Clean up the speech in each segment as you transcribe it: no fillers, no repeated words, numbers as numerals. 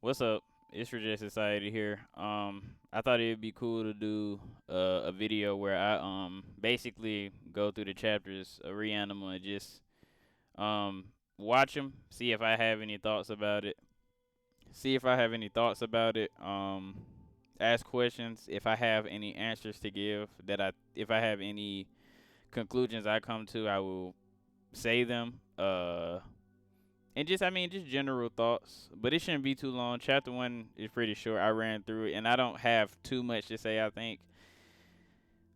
What's up? It's Reject Society here. I thought it'd be cool to do a video where I basically go through the chapters of Reanimal and just watch them, see if I have any thoughts about it. See if I have any thoughts about it. Ask questions if I have any answers to give. If I have any conclusions I come to, I will say them. And just general thoughts, but it shouldn't be too long. Chapter one is pretty short. I ran through it, and I don't have too much to say, I think,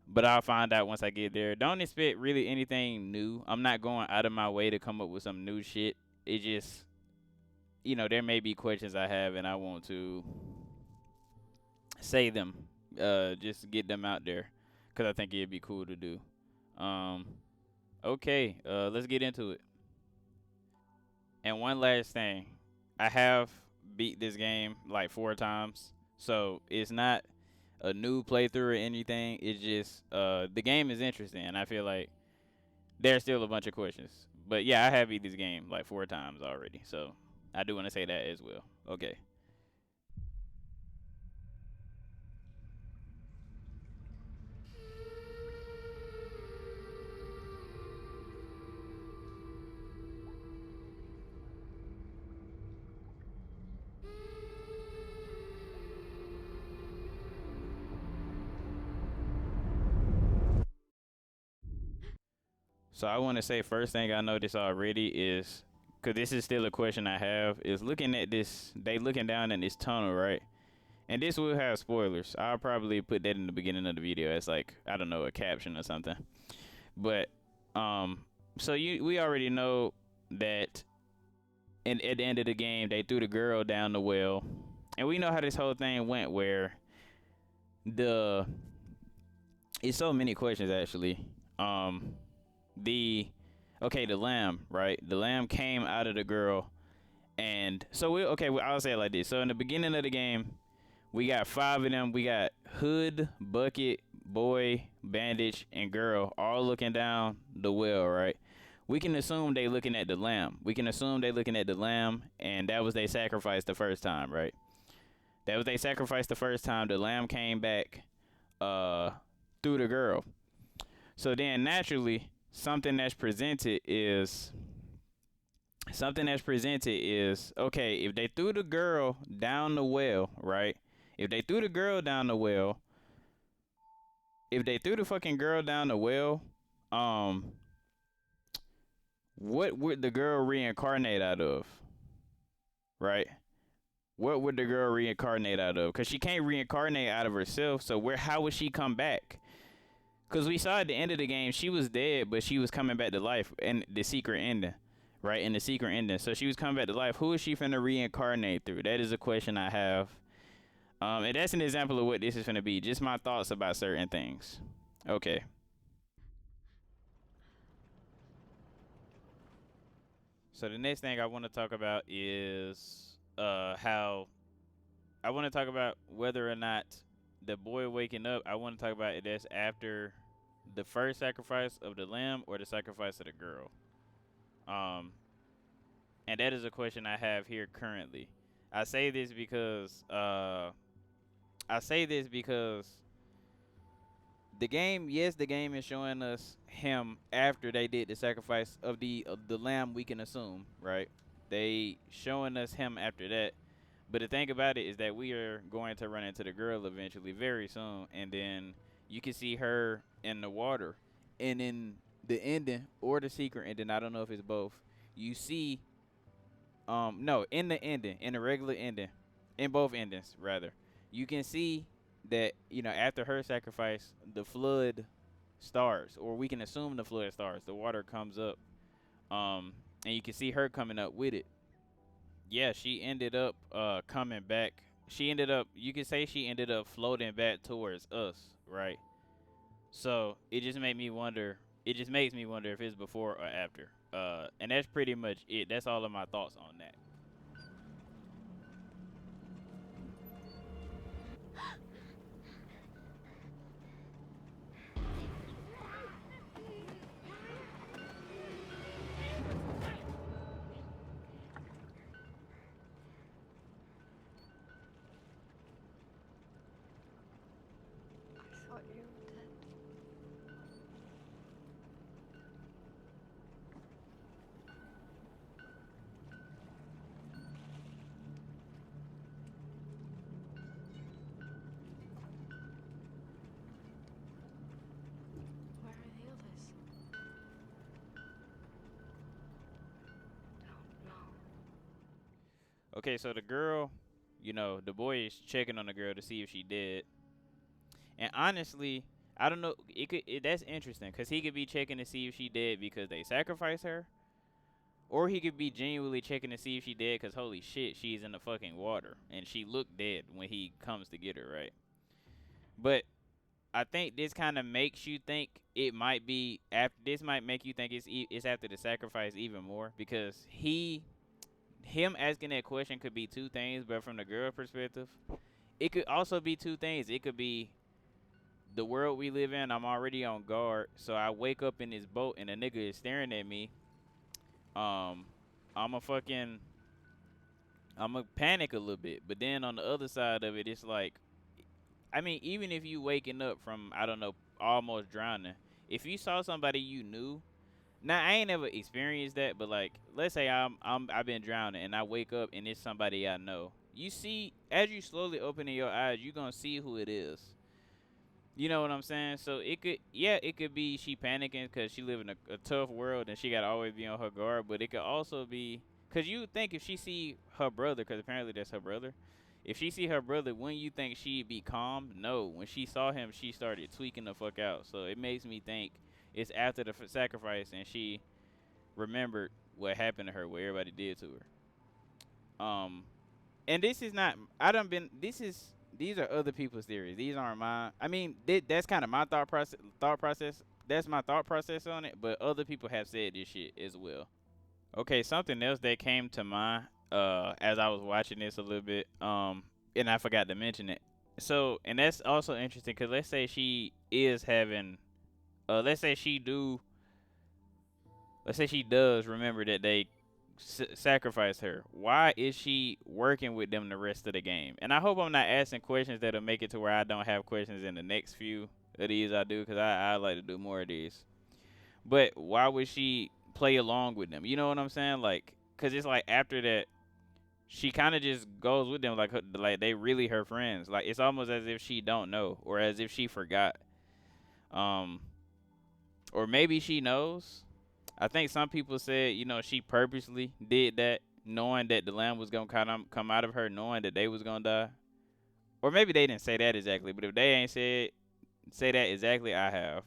but I'll find out once I get there. Don't expect really anything new. I'm not going out of my way to come up with some new shit. It just, there may be questions I have, and I want to say them, just get them out there, cause I think it'd be cool to do. Um, okay, let's get into it. And one last thing, I have beat this game like 4 times, so it's not a new playthrough or anything. It's just the game is interesting, and I feel like there's still a bunch of questions. But yeah, I have beat this game like 4 times already, so I do want to say that as well. Okay. So I want to say first thing I noticed already is, because this is still a question I have, is looking at this. They looking down in this tunnel, right? And this will have spoilers. I'll probably put that in the beginning of the video as like, I don't know, a caption or something. But um we already know that at the end of the game they threw the girl down the well. And we know how this whole thing went where the it's so many questions actually. Um the the lamb, right? The lamb came out of the girl, and so I'll say it like this. So in the beginning of the game, we got 5 of them. We got Hood, Bucket, Boy, Bandage, and Girl all looking down the well, right? We can assume they looking at the lamb. We can assume they looking at the lamb, and that was they sacrifice the first time, right? That was they sacrifice the first time. The lamb came back uh through the girl. So then naturally, something that's presented is okay, if they threw the girl down the well, right? If they threw the girl down the well, if they threw the fucking girl down the well, um, what would the girl reincarnate out of, right? What would the girl reincarnate out of? Cause she can't reincarnate out of herself. So how would she come back? Cause we saw at the end of the game she was dead, but she was coming back to life in the secret ending, right? In the secret ending, so she was coming back to life. Who is she finna reincarnate through? That is a question I have. And that's an example of what this is finna be. Just my thoughts about certain things. Okay. So the next thing I want to talk about is how I want to talk about whether or not the boy waking up. I want to talk about it that's after the first sacrifice of the lamb or the sacrifice of the girl. Um, and that is a question I have here currently. I say this because I say this because the game is showing us him after they did the sacrifice of the lamb. We can assume, right? They showing us him after that. But the thing about it is that we are going to run into the girl eventually, very soon, and then you can see her in the water, and in the ending or the secret ending, I don't know if it's both. You see, no, in the ending, in the regular ending, in both endings rather, you can see that after her sacrifice, the flood starts, or we can assume the flood starts. The water comes up, and you can see her coming up with it. Yeah, she ended up coming back. You could say she ended up floating back towards us, right? So it just makes me wonder if it's before or after. And that's pretty much it. That's all of my thoughts on that. okay, so the girl, the boy is checking on the girl to see if she dead. And honestly, I don't know. That's interesting because he could be checking to see if she dead because they sacrificed her, or he could be genuinely checking to see if she dead because holy shit, she's in the fucking water and she looked dead when he comes to get her, right? But I think this kind of makes you think it might be after. This might make you think it's after the sacrifice even more because him asking that question could be two things, but from the girl perspective, it could also be two things. It could be the world we live in. I'm already on guard, so I wake up in this boat and a nigga is staring at me. Um, I'm a fucking, I'm a panic a little bit. But then on the other side of it, it's like, I mean, even if you waking up from I don't know, almost drowning, if you saw somebody you knew. Now I ain't never experienced that, but like, let's say I've been drowning and I wake up and it's somebody I know. You see, as you slowly opening your eyes, you gonna see who it is. You know what I'm saying? So it could be she panicking because she live in a tough world and she gotta always be on her guard. But it could also be because you think if she see her brother, because apparently that's her brother. If she see her brother, wouldn't you think she'd be calm? No. When she saw him, she started tweaking the fuck out. So it makes me think it's after the sacrifice and she remembered what happened to her, what everybody did to her. And this is not. I done been. This is. These are other people's theories. These aren't mine. I mean, that's kind of my thought process. That's my thought process on it. But other people have said this shit as well. Okay, something else that came to mind. As I was watching this a little bit. And I forgot to mention it. So, and that's also interesting because let's say she is having. Let's say she do. Let's say she does remember that they sacrifice her. Why is she working with them the rest of the game? And I hope I'm not asking questions that'll make it to where I don't have questions in the next few of these I do, because I like to do more of these. But why would she play along with them? You know what I'm saying? Like, because it's like after that, she kind of just goes with them like they really her friends. Like it's almost as if she don't know or as if she forgot. Um, or maybe she knows. I think some people said, she purposely did that, knowing that the lamb was gonna kind of come out of her, knowing that they was gonna die. Or maybe they didn't say that exactly, but if they ain't say that exactly, I have.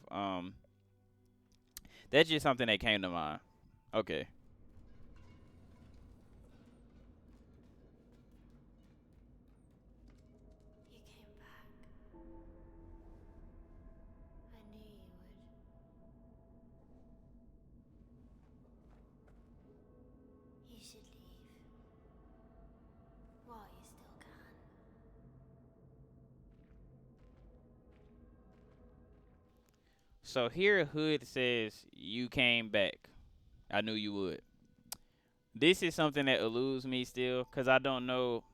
That's just something that came to mind. Okay. You came back. I knew you would. You should leave while you still can. So here, Hood says you came back. I knew you would. This is something that eludes me still, cause I don't know.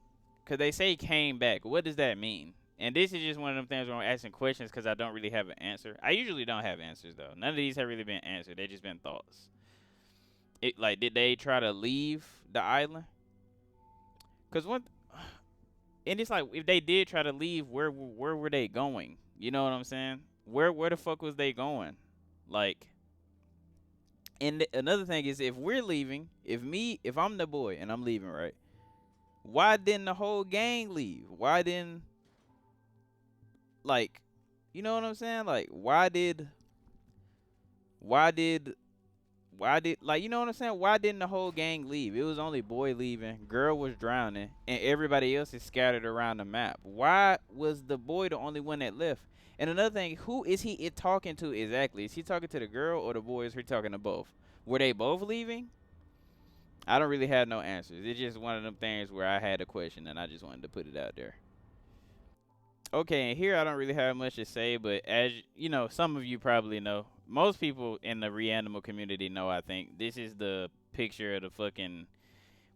Cause they say came back. What does that mean? And this is just one of them things where I'm asking questions because I don't really have an answer. I usually don't have answers though. None of these have really been answered. They just been thoughts. It like did they try to leave the island? Cause one, and it's like if they did try to leave, where were they going? You know what I'm saying? Where the fuck was they going? Like, and another thing is if we're leaving, if I'm the boy and I'm leaving, right? Why didn't the whole gang leave? Why didn't like, you know what I'm saying? Like, why did like, you know what I'm saying? Why didn't the whole gang leave? It was only boy leaving, girl was drowning, and everybody else is scattered around the map. Why was the boy the only one that left? And another thing, who is he talking to exactly? Is he talking to the girl or the boy? Is he talking to both? Were they both leaving? I don't really have no answers. It's just one of them things where I had a question and I just wanted to put it out there. Okay, and here I don't really have much to say, but as you know, some of you probably know. Most people in the Reanimal community know. I think this is the picture of the fucking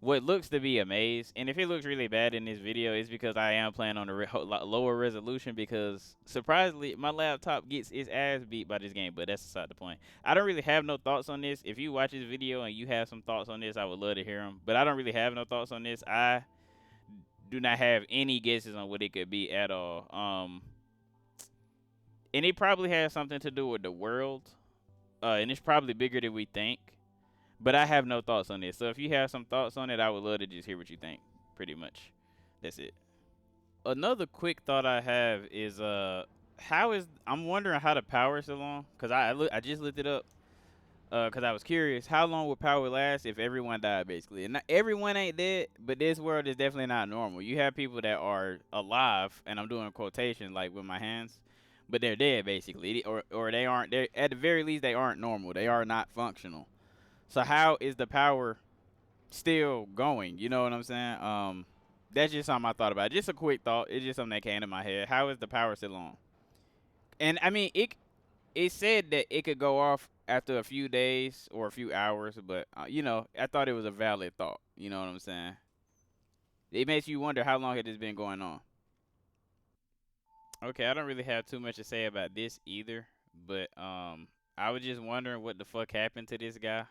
what looks to be a maze. And if it looks really bad in this video, it's because I am playing on a lower resolution. Because surprisingly, my laptop gets its ass beat by this game. But that's aside the point. I don't really have no thoughts on this. If you watch this video and you have some thoughts on this, I would love to hear them. But I don't really have no thoughts on this. I do not have any guesses on what it could be at all. And it probably has something to do with the world. And it's probably bigger than we think. But I have no thoughts on this. So if you have some thoughts on it, I would love to just hear what you think. pretty much. That's it. Another quick thought I have is how is I'm wondering how the power is so long because I just looked it up because I was curious how long would power last if everyone died basically, and not, everyone ain't dead, but this world is definitely not normal. You have people that are alive, and I'm doing quotation like with my hands, but they're dead basically, or they aren't. They at the very least they aren't normal. They are not functional. So how is the power still going? You know what I'm saying? That's just something I thought about. Just a quick thought. It's just something that came to my head. How is the power still on? And I mean, it said that it could go off after a few days or a few hours, but I thought it was a valid thought. You know what I'm saying? It makes you wonder how long it has been going on. Okay, I don't really have too much to say about this either, but I was just wondering what the fuck happened to this guy.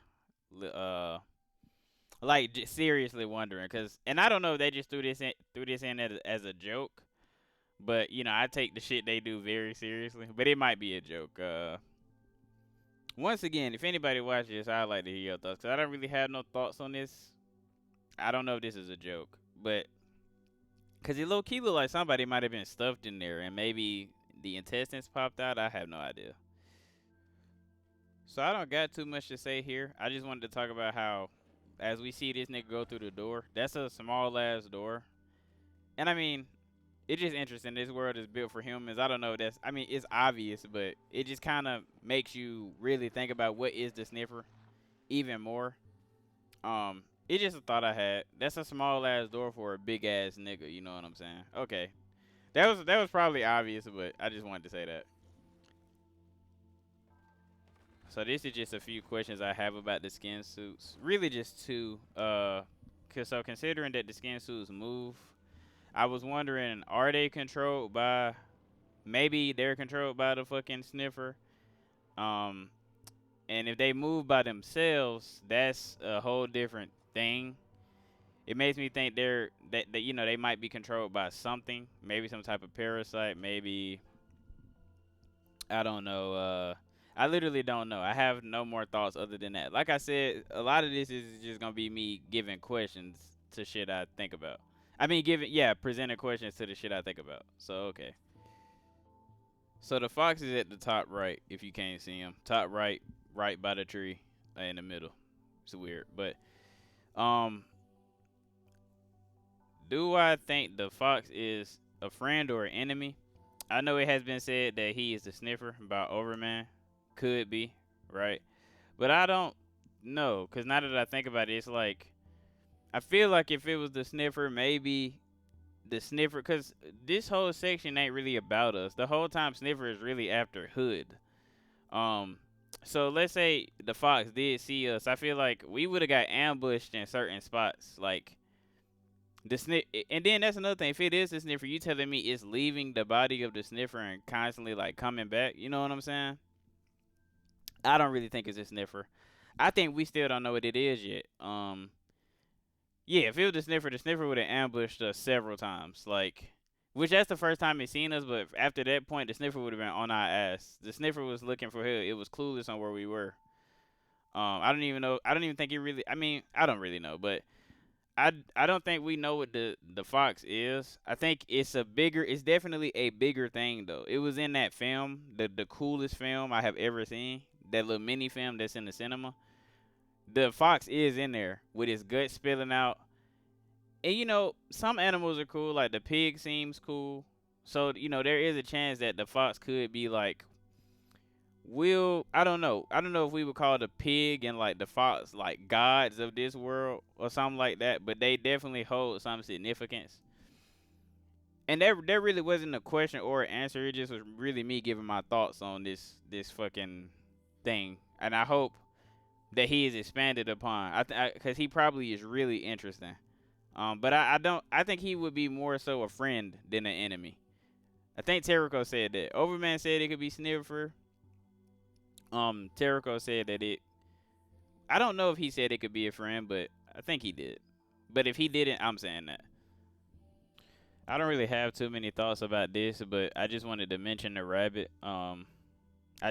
Like just seriously wondering, cause and I don't know if they just threw this in as a joke, but I take the shit they do very seriously, but it might be a joke. Once again, if anybody watches this, I'd like to hear your thoughts. Cause I don't really have no thoughts on this. I don't know if this is a joke, but cause it low key look like somebody might have been stuffed in there, and maybe the intestines popped out. I have no idea. So I don't got too much to say here. I just wanted to talk about how, as we see this nigga go through the door, that's a small ass door, and I mean, it's just interesting. This world is built for humans. I don't know. I mean, it's obvious, but it just kind of makes you really think about what is the sniffer even more. It's just a thought I had. That's a small ass door for a big ass nigga. You know what I'm saying? Okay, that was probably obvious, but I just wanted to say that. So this is just a few questions I have about the skin suits. Really, just two. So considering that the skin suits move, I was wondering, are they controlled by? Maybe they're controlled by the fucking sniffer. Um, and if they move by themselves, that's a whole different thing. It makes me think that they might be controlled by something, maybe some type of parasite, maybe I don't know. I literally don't know. I have no more thoughts other than that. Like I said, a lot of this is just gonna be me giving questions to shit I think about. I mean, presenting questions to the shit I think about. So okay. So the fox is at the top right. If you can't see him, top right, right by the tree, in the middle. It's weird, but um, do I think the fox is a friend or an enemy? I know it has been said that he is the sniffer by Overman. Could be, right? But I don't know, cause now that I think about it, it's like I feel like if it was the sniffer, maybe the sniffer, cause this whole section ain't really about us. The whole time sniffer is really after Hood. Um, so let's say the fox did see us. I feel like we would have got ambushed in certain spots, like the sniff. And then that's another thing. If it is the sniffer, you telling me it's leaving the body of the sniffer and constantly like coming back. You know what I'm saying? I don't really think it's a sniffer. I think we still don't know what it is yet. Yeah, if it was the sniffer would have ambushed us several times. Like, which that's the first time he seen us, but after that point, the sniffer would have been on our ass. The sniffer was looking for Hill. It was clueless on where we were. I don't even know. I don't even think it really. I mean, I don't really know, but I don't think we know what the fox is. I think it's a bigger. It's definitely a bigger thing though. It was in that film, the coolest film I have ever seen. That little mini film that's in the cinema. The fox is in there with his gut spilling out. And some animals are cool, like the pig seems cool. So, there is a chance that the fox could be like I don't know. I don't know if we would call the pig and like the fox like gods of this world or something like that, but they definitely hold some significance. And there really wasn't a question or an answer. It just was really me giving my thoughts on this fucking thing. And I hope that he is expanded upon. Because he probably is really interesting. But I don't. I think he would be more so a friend than an enemy. I think Terrico said that. Overman said it could be Sniffer. Terrico said that it. I don't know if he said it could be a friend, but I think he did. But if he didn't, I'm saying that. I don't really have too many thoughts about this, but I just wanted to mention the rabbit. I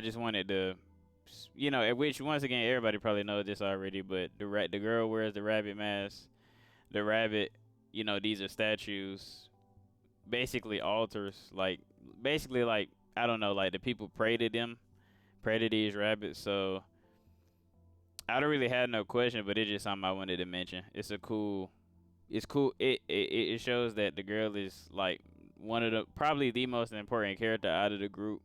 just wanted to, which once again everybody probably knows this already, but the girl wears the rabbit mask. The rabbit, these are statues, basically altars, like basically like I don't know, like the people pray to them, pray to these rabbits. So I don't really have no question, but it's just something I wanted to mention. It's cool. It shows that the girl is like one of the probably the most important character out of the group.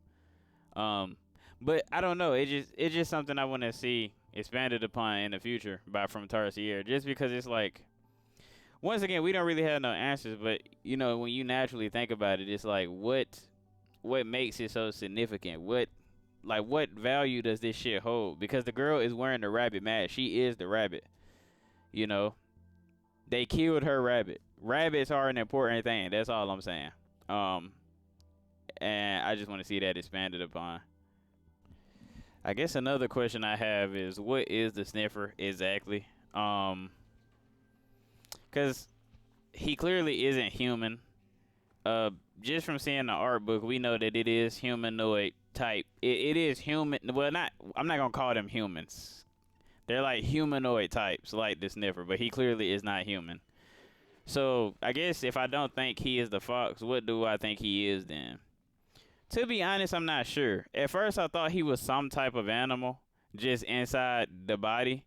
Um, but I don't know. It's just something I want to see expanded upon in the future by from Tarsier. Just because it's like once again we don't really have no answers, but when you naturally think about it, it's like what makes it so significant? What value does this shit hold? Because the girl is wearing the rabbit mask. She is the rabbit. You know, they killed her rabbit. Rabbits are an important thing. That's all I'm saying. Um, and I just want to see that expanded upon. I guess another question I have is what is the sniffer exactly? Cause he clearly isn't human. Uh, just from seeing the art book, we know that it is humanoid type. It is human. Well, not. I'm not gonna call them humans. They're like humanoid types, like the sniffer, but he clearly is not human. So I guess if I don't think he is the fox, what do I think he is then? To be honest, I'm not sure. At first, I thought he was some type of animal, just inside the body.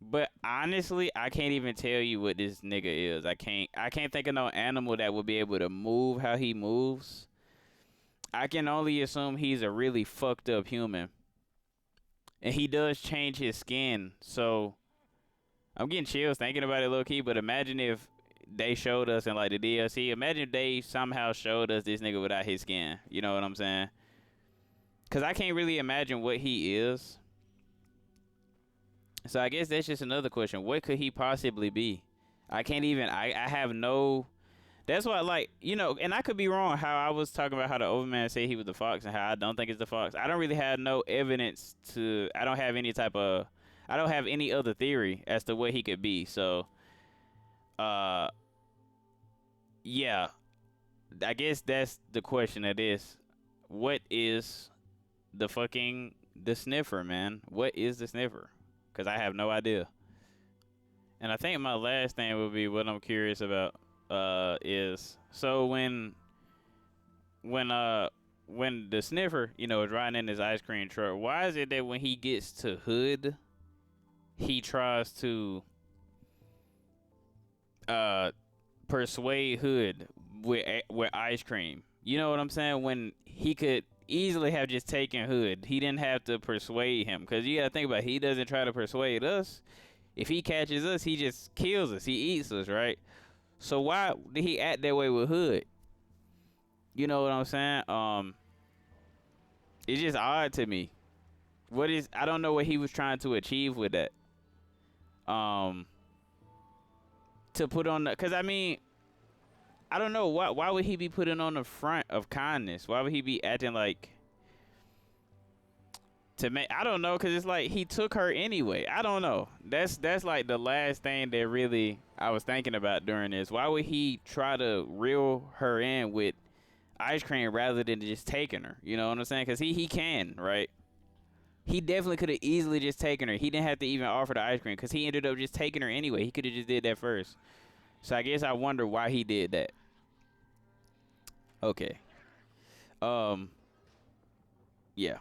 But honestly, I can't even tell you what this nigga is. I can't think of no animal that would be able to move how he moves. I can only assume he's a really fucked up human. And he does change his skin. So I'm getting chills thinking about it low key, but imagine if they showed us in like the DLC. Imagine if they somehow showed us this nigga without his skin. You know what I'm saying? Cause I can't really imagine what he is. So I guess that's just another question. What could he possibly be? I can't even. I have no. That's why, like, and I could be wrong. How I was talking about how the overman said he was the fox and how I don't think it's the fox. I don't really have no evidence to. I don't have any type of. I don't have any other theory as to what he could be. So, yeah. I guess that's the question. That is, what is the sniffer, man? What is the sniffer? Because I have no idea. And I think my last thing would be what I'm curious about is so when the sniffer, is riding in his ice cream truck, why is it that when he gets to Hood, he tries to persuade Hood with ice cream? You know what I'm saying? When he could easily have just taken Hood. He didn't have to persuade him. Because you got to think about it. He doesn't try to persuade us. If he catches us, he just kills us. He eats us, right? So why did he act that way with Hood? You know what I'm saying? It's just odd to me. I don't know what he was trying to achieve with that. To put on the, because I mean, I don't know why would he be putting on the front of kindness? Why would he be acting like to make? I don't know, cause it's like he took her anyway. I don't know. That's like the last thing that really I was thinking about during this. Why would he try to reel her in with ice cream rather than just taking her? You know what I'm saying? Cause he can, right? He definitely could have easily just taken her. He didn't have to even offer the ice cream, cause he ended up just taking her anyway. He could have just did that first. So I guess I wonder why he did that. Okay. Um. Yeah.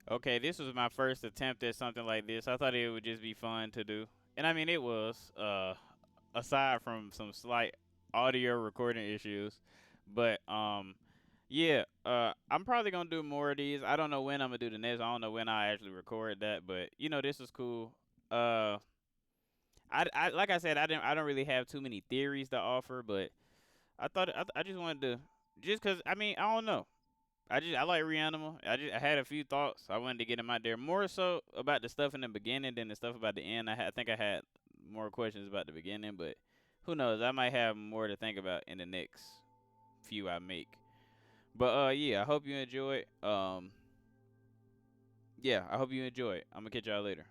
Okay, this was my first attempt at something like this. I thought it would just be fun to do. And I mean it was, aside from some slight audio recording issues. But yeah, I'm probably gonna do more of these. I don't know when I'm gonna do the next. I don't know when I actually record that, but this is cool. I like I said, I don't really have too many theories to offer, but I just wanted to, just cause I mean I don't know. I like Reanimal. I had a few thoughts. I wanted to get them out there more so about the stuff in the beginning than the stuff about the end. I think I had more questions about the beginning, but who knows? I might have more to think about in the next few I make. But yeah, I hope you enjoy it. Yeah, I hope you enjoy it. I'm gonna catch y'all later.